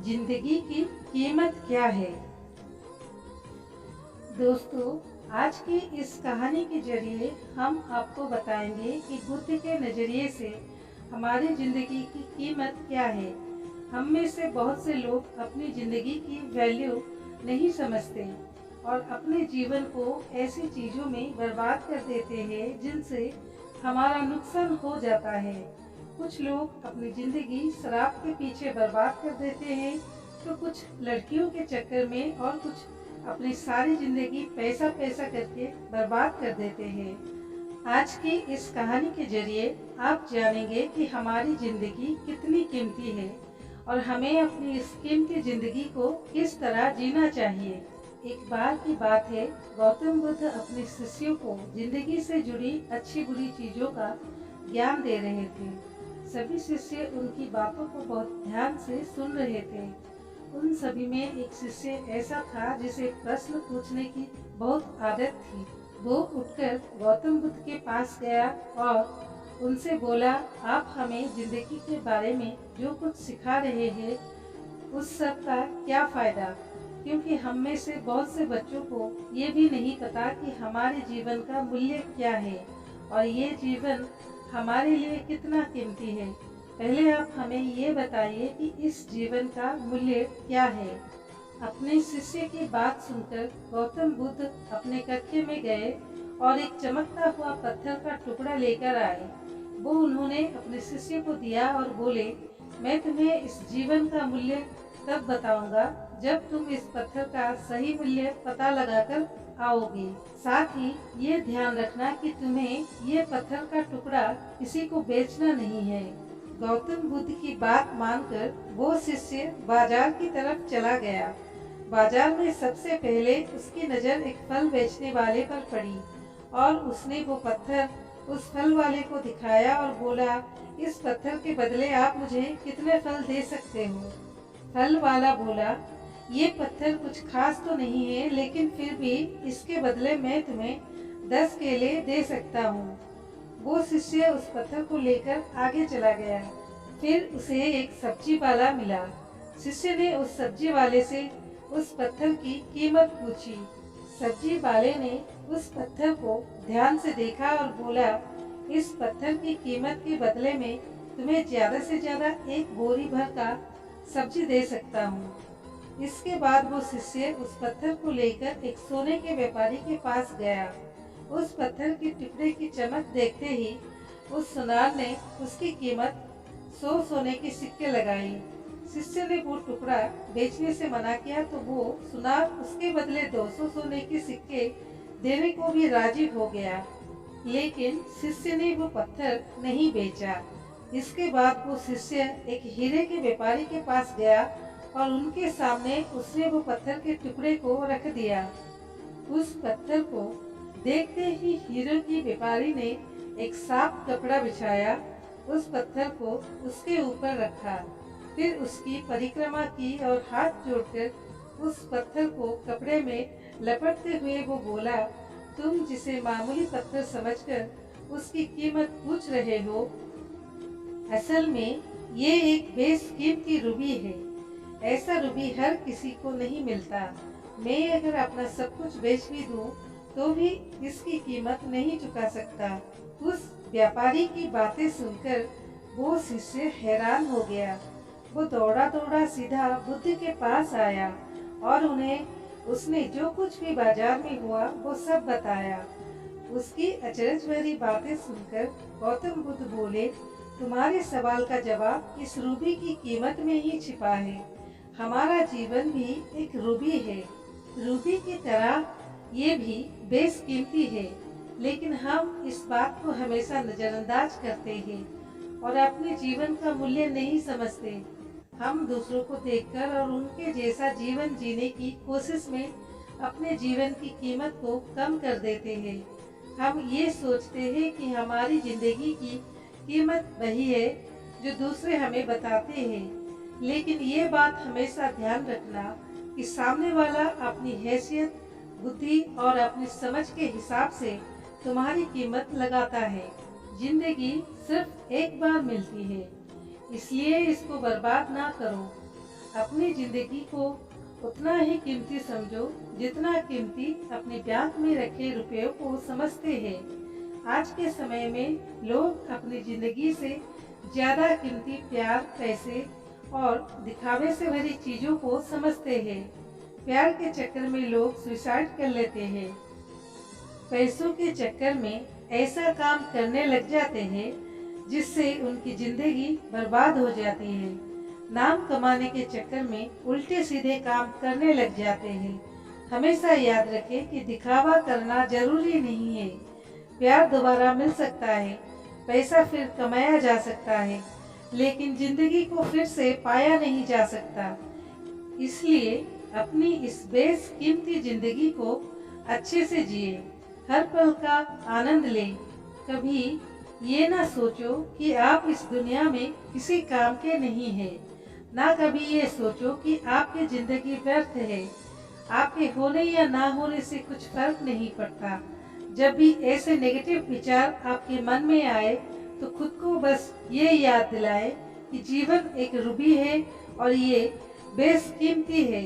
जिंदगी की कीमत क्या है। दोस्तों, आज की इस कहानी के जरिए हम आपको बताएंगे कि बुद्ध के नज़रिए से हमारी ज़िंदगी की कीमत क्या है। हम में से बहुत से लोग अपनी ज़िंदगी की वैल्यू नहीं समझते और अपने जीवन को ऐसी चीज़ों में बर्बाद कर देते हैं जिनसे हमारा नुकसान हो जाता है। कुछ लोग अपनी ज़िंदगी शराब के पीछे बर्बाद कर देते हैं, तो कुछ लड़कियों के चक्कर में और कुछ अपनी सारी ज़िंदगी पैसा पैसा करके बर्बाद कर देते हैं। आज की इस कहानी के जरिए आप जानेंगे कि हमारी ज़िंदगी कितनी कीमती है और हमें अपनी इस कीमती ज़िंदगी को किस तरह जीना चाहिए। एक बार की बात है, गौतम बुद्ध अपने शिष्यों को जिंदगी से जुड़ी अच्छी बुरी चीज़ों का ज्ञान दे रहे थे। सभी शिष्य उनकी बातों को बहुत ध्यान से सुन रहे थे। उन सभी में एक शिष्य ऐसा था जिसे प्रश्न पूछने की बहुत आदत थी। वो उठकर गौतम बुद्ध के पास गया और उनसे बोला, आप हमें जिंदगी के बारे में जो कुछ सिखा रहे हैं उस सब का क्या फ़ायदा, क्योंकि हम में से बहुत से बच्चों को ये भी नहीं पता कि हमारे जीवन का मूल्य क्या है और ये जीवन हमारे लिए कितना कीमती है। पहले आप हमें ये बताइए कि इस जीवन का मूल्य क्या है। अपने शिष्य की बात सुनकर गौतम बुद्ध अपने कक्ष में गए और एक चमकता हुआ पत्थर का टुकड़ा लेकर आए। वो उन्होंने अपने शिष्य को दिया और बोले, मैं तुम्हें इस जीवन का मूल्य तब बताऊंगा जब तुम इस पत्थर का सही मूल्य पता लगाकर आओगे। साथ ही ये ध्यान रखना कि तुम्हें ये पत्थर का टुकड़ा किसी को बेचना नहीं है। गौतम बुद्ध की बात मानकर वो शिष्य बाजार की तरफ चला गया। बाजार में सबसे पहले उसकी नज़र एक फल बेचने वाले पर पड़ी और उसने वो पत्थर उस फल वाले को दिखाया और बोला, इस पत्थर के बदले आप मुझे कितने फल दे सकते हो। फल वाला बोला, ये पत्थर कुछ खास तो नहीं है, लेकिन फिर भी इसके बदले मैं तुम्हें 10 केले दे सकता हूँ। वो शिष्य उस पत्थर को लेकर आगे चला गया। फिर उसे एक सब्जी वाला मिला। शिष्य ने उस सब्जी वाले से उस पत्थर की कीमत पूछी। सब्जी वाले ने उस पत्थर को ध्यान से देखा और बोला, इस पत्थर की कीमत के बदले में तुम्हें ज़्यादा से ज़्यादा एक बोरी भर का सब्जी दे सकता हूँ। इसके बाद वो शिष्य उस पत्थर को लेकर एक सोने के व्यापारी के पास गया। उस पत्थर के टुकड़े की चमक देखते ही उस सुनार ने उसकी कीमत 100 सोने के सिक्के लगाई। शिष्य ने वो टुकड़ा बेचने से मना किया तो वो सुनार उसके बदले 200 सोने के सिक्के देने को भी राजी हो गया, लेकिन शिष्य ने वो पत्थर नहीं बेचा। इसके बाद वो शिष्य एक हीरे के व्यापारी के पास गया और उनके सामने उसने वो पत्थर के टुकड़े को रख दिया। उस पत्थर को देखते ही हीरे के व्यापारी ने एक साफ कपड़ा बिछाया, उस पत्थर को उसके ऊपर रखा, फिर उसकी परिक्रमा की और हाथ जोड़कर उस पत्थर को कपड़े में लपेटते हुए वो बोला, तुम जिसे मामूली पत्थर समझकर उसकी कीमत पूछ रहे हो, असल में ये एक बेशकीमती रूबी है। ऐसा रूबी हर किसी को नहीं मिलता। मैं अगर अपना सब कुछ बेच भी दूं तो भी इसकी कीमत नहीं चुका सकता। उस व्यापारी की बातें सुनकर वो शिष्य हैरान हो गया। वो दौड़ा दौड़ा सीधा बुद्ध के पास आया और उन्हें उसने जो कुछ भी बाजार में हुआ वो सब बताया। उसकी अचरज भरी बातें सुनकर गौतम बुद्ध बोले, तुम्हारे सवाल का जवाब इस रूबी की कीमत में ही छिपा है। हमारा जीवन भी एक रूबी है। रूबी की तरह ये भी बेशकीमती है, लेकिन हम इस बात को हमेशा नज़रअंदाज करते हैं और अपने जीवन का मूल्य नहीं समझते। हम दूसरों को देखकर और उनके जैसा जीवन जीने की कोशिश में अपने जीवन की कीमत को कम कर देते हैं। हम ये सोचते हैं कि हमारी ज़िंदगी की कीमत वही है जो दूसरे हमें बताते हैं, लेकिन ये बात हमेशा ध्यान रखना कि सामने वाला अपनी हैसियत, बुद्धि और अपनी समझ के हिसाब से तुम्हारी कीमत लगाता है। जिंदगी सिर्फ एक बार मिलती है, इसलिए इसको बर्बाद ना करो। अपनी जिंदगी को उतना ही कीमती समझो जितना कीमती अपने बैंक में रखे रुपयों को समझते हैं। आज के समय में लोग अपनी जिंदगी से ज्यादा कीमती प्यार, पैसे और दिखावे से भरी चीजों को समझते हैं। प्यार के चक्कर में लोग सुसाइड कर लेते हैं। पैसों के चक्कर में ऐसा काम करने लग जाते हैं जिससे उनकी जिंदगी बर्बाद हो जाती है। नाम कमाने के चक्कर में उल्टे सीधे काम करने लग जाते हैं। हमेशा याद रखें कि दिखावा करना जरूरी नहीं है। प्यार दोबारा मिल सकता है, पैसा फिर कमाया जा सकता है, लेकिन जिंदगी को फिर से पाया नहीं जा सकता। इसलिए अपनी इस बेशकीमती जिंदगी को अच्छे से जिए, हर पल का आनंद लें। कभी ये ना सोचो कि आप इस दुनिया में किसी काम के नहीं हैं, ना कभी ये सोचो कि आपकी जिंदगी व्यर्थ है। आपके होने या ना होने से कुछ फर्क नहीं पड़ता। जब भी ऐसे नेगेटिव विचार आपके मन में आए तो खुद को बस ये याद दिलाए कि जीवन एक रूबी है और ये बेशकीमती है।